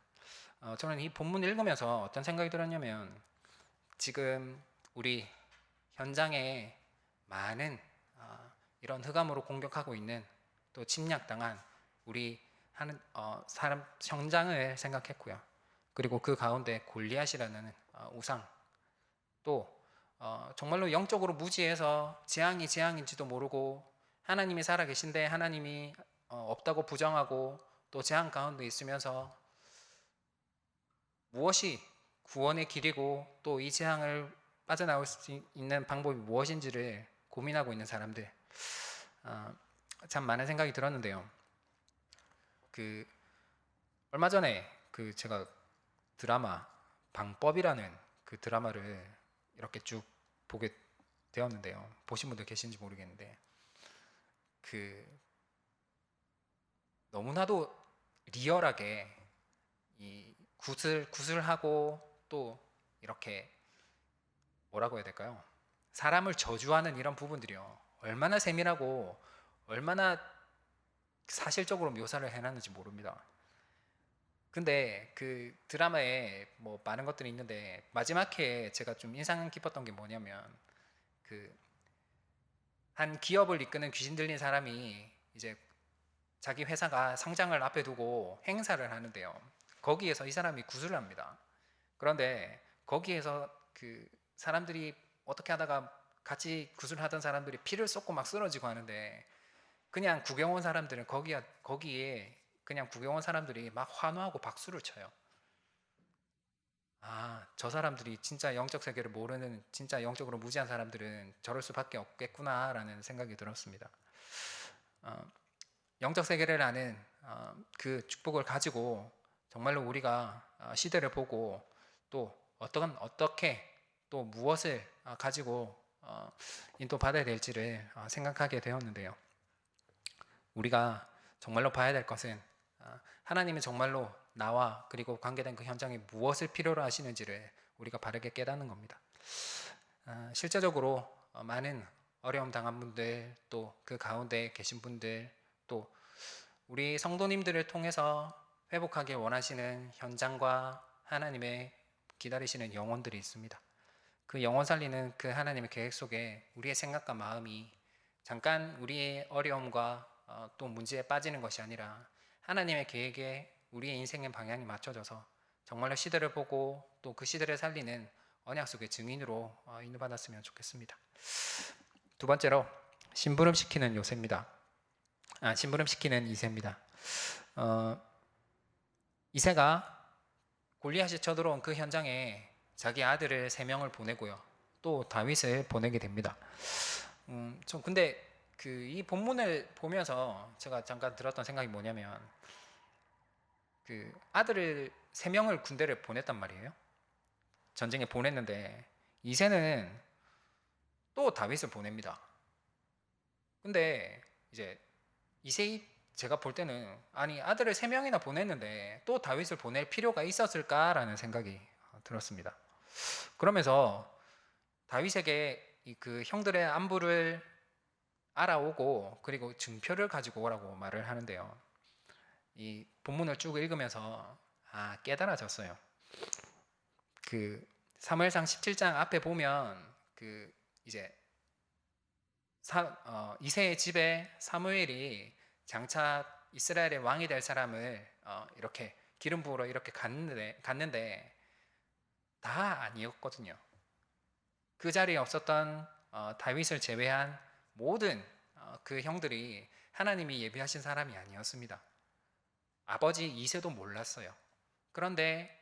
Speaker 1: 저는 이 본문 읽으면서 어떤 생각이 들었냐면 지금 우리 현장에 많은 이런 흑암으로 공격하고 있는 또 침략당한 우리 사람 현장을 생각했고요. 그리고 그 가운데 골리앗이라는 우상 또 정말로 영적으로 무지해서 재앙이 재앙인지도 모르고 하나님이 살아계신데 하나님이 없다고 부정하고 또 재앙 가운데 있으면서 무엇이 구원의 길이고 또 이 재앙을 빠져나올 수 있는 방법이 무엇인지를 고민하고 있는 사람들 참 많은 생각이 들었는데요. 얼마 전에 제가 드라마 방법이라는 그 드라마를 이렇게 쭉 보게 되었는데요. 보신 분들 계신지 모르겠는데 너무나도 리얼하게 이 구슬하고 또 이렇게 뭐라고 해야 될까요? 사람을 저주하는 이런 부분들이요. 얼마나 세밀하고 얼마나 사실적으로 묘사를 해놨는지 모릅니다. 근데 그 드라마에 뭐 많은 것들이 있는데 마지막 회에 제가 좀 인상 깊었던 게 뭐냐면 한 기업을 이끄는 귀신 들린 사람이 이제 자기 회사가 성장을 앞에 두고 행사를 하는데요. 거기에서 이 사람이 구술을 합니다. 그런데 거기에서 사람들이 어떻게 하다가 같이 구술하던 사람들이 피를 쏟고 막 쓰러지고 하는데 그냥 구경 온 사람들은 거기에 그냥 구경 온 사람들이 막 환호하고 박수를 쳐요. 저 사람들이 진짜 영적 세계를 모르는 진짜 영적으로 무지한 사람들은 저럴 수밖에 없겠구나라는 생각이 들었습니다. 영적 세계를 아는 그 축복을 가지고 정말로 우리가 시대를 보고 또 어떻게 또 무엇을 가지고 인도받아야 될지를 생각하게 되었는데요. 우리가 정말로 봐야 될 것은 하나님이 정말로 나와 그리고 관계된 그 현장에 무엇을 필요로 하시는지를 우리가 바르게 깨닫는 겁니다. 실제적으로 많은 어려움 당한 분들 또 그 가운데 계신 분들 또 우리 성도님들을 통해서 회복하길 원하시는 현장과 하나님의 기다리시는 영혼들이 있습니다. 그 영혼 살리는 그 하나님의 계획 속에 우리의 생각과 마음이 잠깐 우리의 어려움과 또 문제에 빠지는 것이 아니라 하나님의 계획에 우리의 인생의 방향이 맞춰져서 정말로 시대를 보고 또 그 시대를 살리는 언약 속의 증인으로 인도받았으면 좋겠습니다. 두 번째로 심부름시키는 요새입니다. 심부름시키는 이새입니다. 이새가 골리앗이 쳐들어온 그 현장에 자기 아들을 3명을 보내고요. 또 다윗을 보내게 됩니다. 좀 근데 이 본문을 보면서 제가 잠깐 들었던 생각이 뭐냐면 아들을 3명을 군대를 보냈단 말이에요. 전쟁에 보냈는데 이새는 또 다윗을 보냅니다. 근데 이제 이새이 제가 볼 때는 아니 아들을 3명이나 보냈는데 또 다윗을 보낼 필요가 있었을까라는 생각이 들었습니다. 그러면서 다윗에게 그 형들의 안부를 알아오고 그리고 증표를 가지고 오라고 말을 하는데요. 이 본문을 쭉 읽으면서 깨달아졌어요. 사무엘상 17장 앞에 보면 이제 이새의 집에 사무엘이 장차 이스라엘의 왕이 될 사람을 이렇게 기름 부으러 이렇게 갔는데 다 아니었거든요. 그 자리에 없었던 다윗을 제외한 모든 그 형들이 하나님이 예비하신 사람이 아니었습니다. 아버지 이새도 몰랐어요. 그런데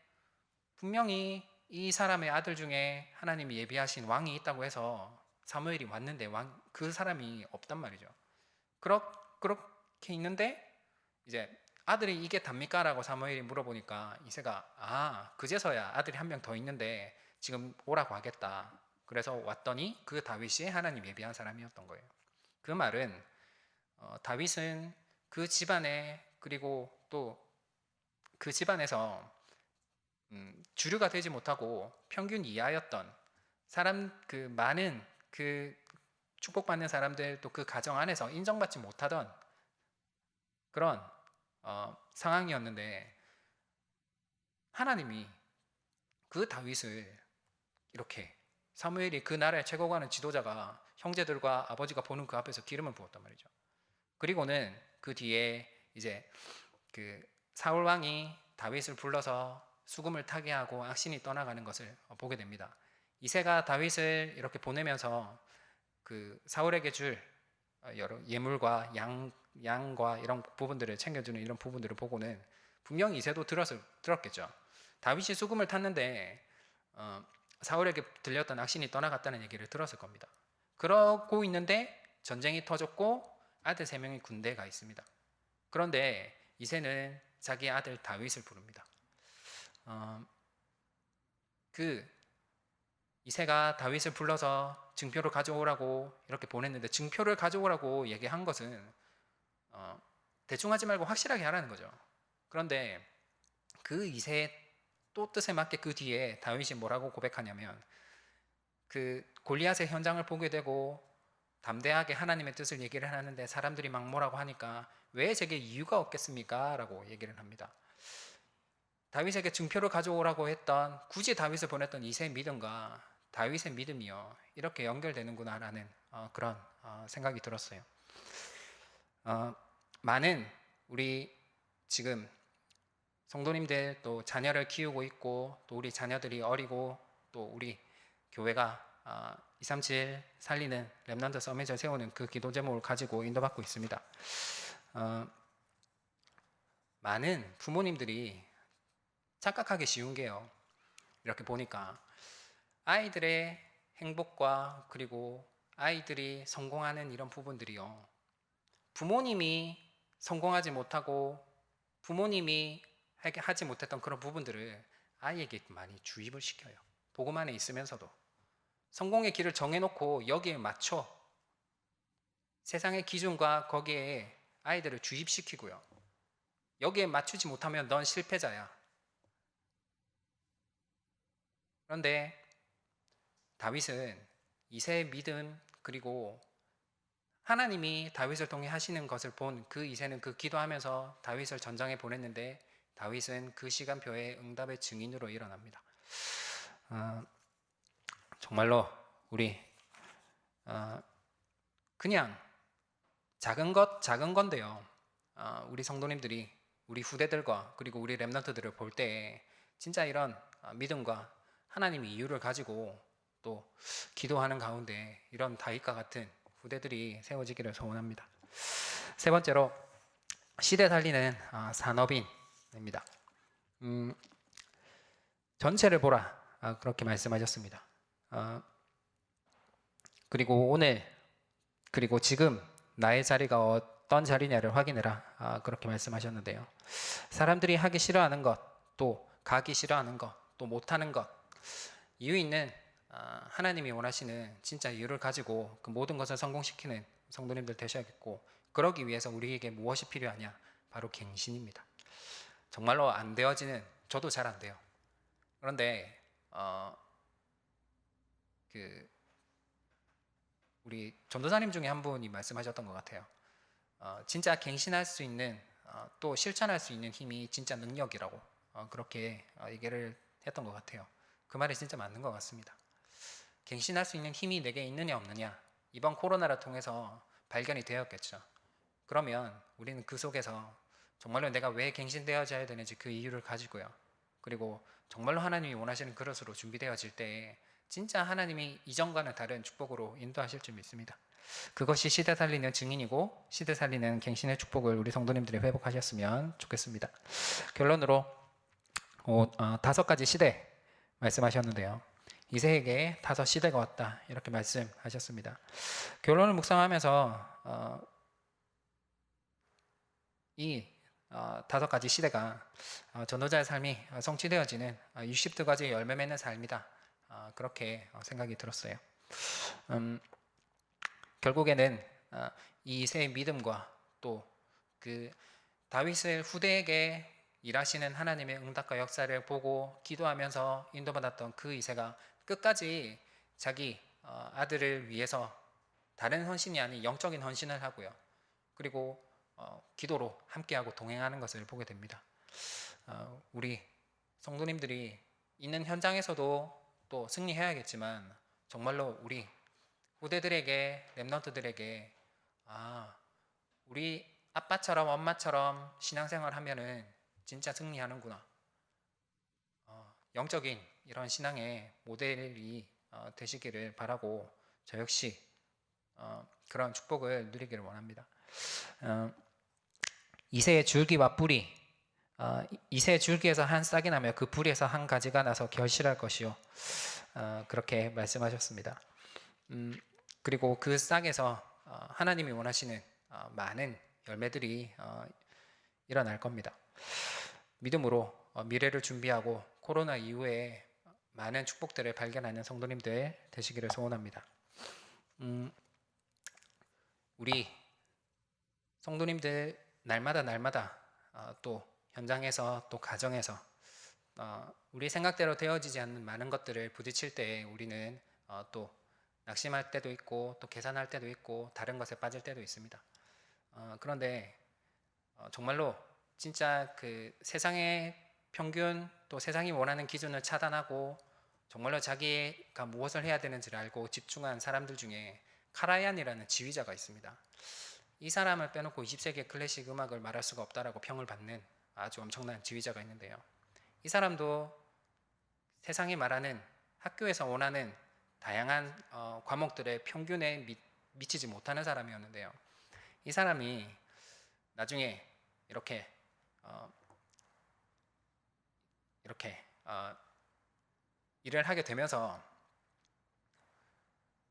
Speaker 1: 분명히 이 사람의 아들 중에 하나님이 예비하신 왕이 있다고 해서 사무엘이 왔는데 그 사람이 없단 말이죠. 그렇게 있는데 이제 아들이 이게 답니까? 라고 사무엘이 물어보니까 이새가 그제서야 아들이 한 명 더 있는데 지금 오라고 하겠다. 그래서 왔더니 그 다윗이 하나님 예비한 사람이었던 거예요. 그 말은 다윗은 그 집안에 그리고 또 그 집안에서 주류가 되지 못하고 평균 이하였던 많은 축복받는 사람들 또 그 가정 안에서 인정받지 못하던 그런 상황이었는데 하나님이 그 다윗을 이렇게 사무엘이 그 나라의 최고가는 지도자가 형제들과 아버지가 보는 그 앞에서 기름을 부었단 말이죠. 그리고는 그 뒤에 이제 사울 왕이 다윗을 불러서 수금을 타게 하고 악신이 떠나가는 것을 보게 됩니다. 이새가 다윗을 이렇게 보내면서 사울에게 줄 여러 예물과 양과 이런 부분들을 챙겨주는 이런 부분들을 보고는 분명히 이새도 들었겠죠. 다윗이 수금을 탔는데 사울에게 들렸던 악신이 떠나갔다는 얘기를 들었을 겁니다. 그러고 있는데 전쟁이 터졌고 아들 3명이 군대에 가 있습니다. 그런데 이새는 자기 아들 다윗을 부릅니다. 이새가 다윗을 불러서 증표를 가져오라고 이렇게 보냈는데 증표를 가져오라고 얘기한 것은 대충 하지 말고 확실하게 하라는 거죠. 그런데 그 이새의 또 뜻에 맞게 그 뒤에 다윗이 뭐라고 고백하냐면 골리앗의 현장을 보게 되고 담대하게 하나님의 뜻을 얘기를 하는데 사람들이 막 뭐라고 하니까 왜 제게 이유가 없겠습니까? 라고 얘기를 합니다. 다윗에게 증표를 가져오라고 했던 굳이 다윗을 보냈던 이새의 믿음과 다윗의 믿음이요 이렇게 연결되는구나 라는 그런 생각이 들었어요. 많은 우리 지금 성도님들 또 자녀를 키우고 있고 또 우리 자녀들이 어리고 또 우리 교회가 237 살리는 렘넌트 서밋을 세우는 그 기도 제목을 가지고 인도받고 있습니다. 많은 부모님들이 착각하기 쉬운 게요. 이렇게 보니까 아이들의 행복과 그리고 아이들이 성공하는 이런 부분들이요. 부모님이 성공하지 못하고 부모님이 하지 못했던 그런 부분들을 아이에게 많이 주입을 시켜요. 복음 안에 있으면서도 성공의 길을 정해놓고 여기에 맞춰 세상의 기준과 거기에 아이들을 주입시키고요. 여기에 맞추지 못하면 넌 실패자야. 그런데 다윗은 이새의 믿음 그리고 하나님이 다윗을 통해 하시는 것을 본 그 이새는 기도하면서 다윗을 전장에 보냈는데 다윗은 그 시간표에 응답의 증인으로 일어납니다. 정말로 우리 그냥 작은 건데요. 우리 성도님들이 우리 후대들과 그리고 우리 렘넌트들을 볼 때 진짜 이런 믿음과 하나님의 이유를 가지고 또 기도하는 가운데 이런 다윗과 같은 후대들이 세워지기를 소원합니다. 세 번째로 시대 살리는 산업인입니다. 전체를 보라 그렇게 말씀하셨습니다. 그리고 오늘 그리고 지금 나의 자리가 어떤 자리냐를 확인해라 그렇게 말씀하셨는데요. 사람들이 하기 싫어하는 것, 또 가기 싫어하는 것, 또 못하는 것, 이유 있는 하나님이 원하시는 진짜 이유를 가지고 그 모든 것을 성공시키는 성도님들 되셔야겠고, 그러기 위해서 우리에게 무엇이 필요하냐? 바로 갱신입니다. 정말로 안 되어지는, 저도 잘 안 돼요. 그런데 우리 전도사님 중에 한 분이 말씀하셨던 것 같아요. 진짜 갱신할 수 있는 또 실천할 수 있는 힘이 진짜 능력이라고 그렇게 얘기를 했던 것 같아요. 그 말이 진짜 맞는 것 같습니다. 갱신할 수 있는 힘이 내게 있느냐 없느냐, 이번 코로나를 통해서 발견이 되었겠죠. 그러면 우리는 그 속에서 정말로 내가 왜 갱신되어져야 되는지 그 이유를 가지고요. 그리고 정말로 하나님이 원하시는 그릇으로 준비되어질 때 진짜 하나님이 이전과는 다른 축복으로 인도하실 줄 믿습니다. 그것이 시대 살리는 증인이고 시대 살리는 갱신의 축복을 우리 성도님들이 회복하셨으면 좋겠습니다. 결론으로 5가지 시대 말씀하셨는데요. 이새에게 5시대가 왔다 이렇게 말씀하셨습니다. 결론을 묵상하면서 이 5가지 시대가 전도자의 삶이 성취되어지는 62가지의 열매 맺는 삶이다 그렇게 생각이 들었어요. 결국에는 이 이새의 믿음과 또 그 다윗의 후대에게 일하시는 하나님의 응답과 역사를 보고 기도하면서 인도받았던 그 이새가 끝까지 자기 아들을 위해서 다른 헌신이 아닌 영적인 헌신을 하고요. 그리고 기도로 함께하고 동행하는 것을 보게 됩니다. 우리 성도님들이 있는 현장에서도 또 승리해야겠지만 정말로 우리 후대들에게, 렘넌트들에게 우리 아빠처럼 엄마처럼 신앙생활 하면은 진짜 승리하는구나, 영적인 이런 신앙의 모델이 되시기를 바라고 저 역시 그런 축복을 누리기를 원합니다. 이새의 줄기와 뿌리, 이새의 줄기에서 한 싹이 나며 그 뿌리에서 한 가지가 나서 결실할 것이요 그렇게 말씀하셨습니다. 그리고 그 싹에서 하나님이 원하시는 많은 열매들이 일어날 겁니다. 믿음으로 미래를 준비하고 코로나 이후에 많은 축복들을 발견하는 성도님들 되시기를 소원합니다. 우리 성도님들 날마다 또 현장에서 또 가정에서 우리 생각대로 되어지지 않는 많은 것들을 부딪힐 때 우리는 또 낙심할 때도 있고 또 계산할 때도 있고 다른 것에 빠질 때도 있습니다. 그런데 정말로 진짜 그 세상의 평균 또 세상이 원하는 기준을 차단하고 정말로 자기가 무엇을 해야 되는지를 알고 집중한 사람들 중에 카라얀이라는 지휘자가 있습니다. 이 사람을 빼놓고 20세기의 클래식 음악을 말할 수가 없다라고 평을 받는 아주 엄청난 지휘자가 있는데요. 이 사람도 세상이 말하는 학교에서 원하는 다양한 과목들의 평균에 미치지 못하는 사람이었는데요. 이 사람이 나중에 이렇게 일을 하게 되면서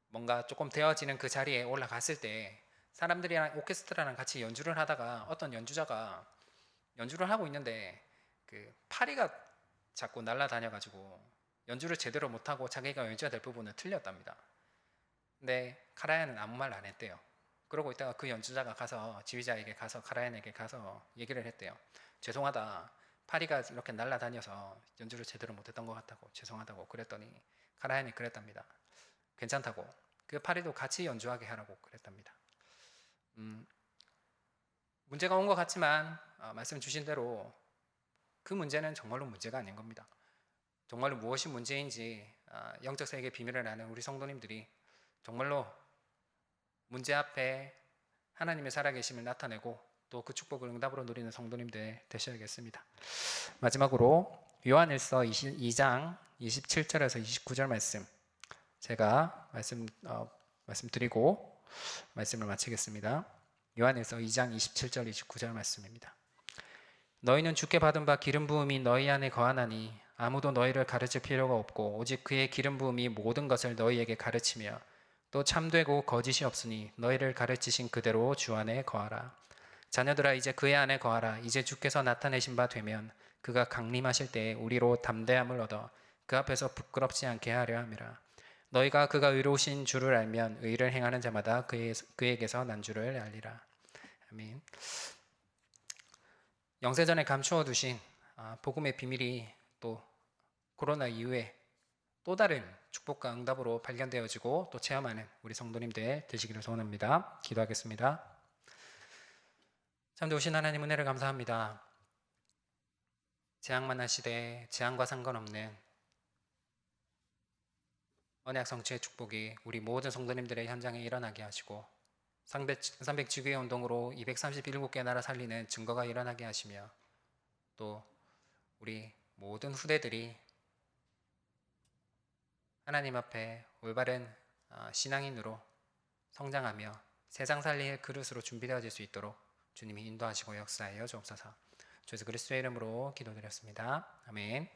Speaker 1: 뭔가 조금 되어지는 그 자리에 올라갔을 때 사람들이랑 오케스트라랑 같이 연주를 하다가 어떤 연주자가 연주를 하고 있는데 그 파리가 자꾸 날아다녀가지고 연주를 제대로 못하고 자기가 연주해야 될 부분을 틀렸답니다. 근데 카라얀은 아무 말 안 했대요. 그러고 있다가 그 연주자가 가서 지휘자에게 가서 카라얀에게 가서 얘기를 했대요. 죄송하다, 파리가 이렇게 날아다녀서 연주를 제대로 못했던 것 같다고, 죄송하다고 그랬더니 카라얀이 그랬답니다. 괜찮다고, 그 파리도 같이 연주하게 하라고 그랬답니다. 문제가 온 것 같지만 말씀 주신 대로 그 문제는 정말로 문제가 아닌 겁니다. 정말로 무엇이 문제인지 영적 세계의 비밀을 아는 우리 성도님들이 정말로 문제 앞에 하나님의 살아계심을 나타내고 또 그 축복을 응답으로 누리는 성도님들 되셔야겠습니다. 마지막으로 요한일서 2장 27절에서 29절 말씀 제가 말씀드리고 말씀을 마치겠습니다. 요한일서 2장 27절 29절 말씀입니다. 너희는 주께 받은 바 기름 부음이 너희 안에 거하나니 아무도 너희를 가르칠 필요가 없고 오직 그의 기름 부음이 모든 것을 너희에게 가르치며 또 참되고 거짓이 없으니 너희를 가르치신 그대로 주 안에 거하라. 자녀들아 이제 그의 안에 거하라. 이제 주께서 나타내신 바 되면 그가 강림하실 때에 우리로 담대함을 얻어 그 앞에서 부끄럽지 않게 하려 함이라. 너희가 그가 의로우신 주를 알면 의를 행하는 자마다 그에게서 난 줄을 알리라. 아멘. 영세전에 감추어 두신 복음의 비밀이 또 코로나 이후에 또 다른 축복과 응답으로 발견되어지고 또 체험하는 우리 성도님들 되시기를 소원합니다. 기도하겠습니다. 참 좋으신 하나님 은혜를 감사합니다. 재앙만한 시대에 재앙과 상관없는 언약 성취의 축복이 우리 모든 성도님들의 현장에 일어나게 하시고 300지구의 운동으로 237개 나라 살리는 증거가 일어나게 하시며 또 우리 모든 후대들이 하나님 앞에 올바른 신앙인으로 성장하며 세상 살릴 그릇으로 준비되어질 수 있도록 주님이 인도하시고 역사하여 주옵소서. 주 예수 그리스도의 이름으로 기도드렸습니다. 아멘.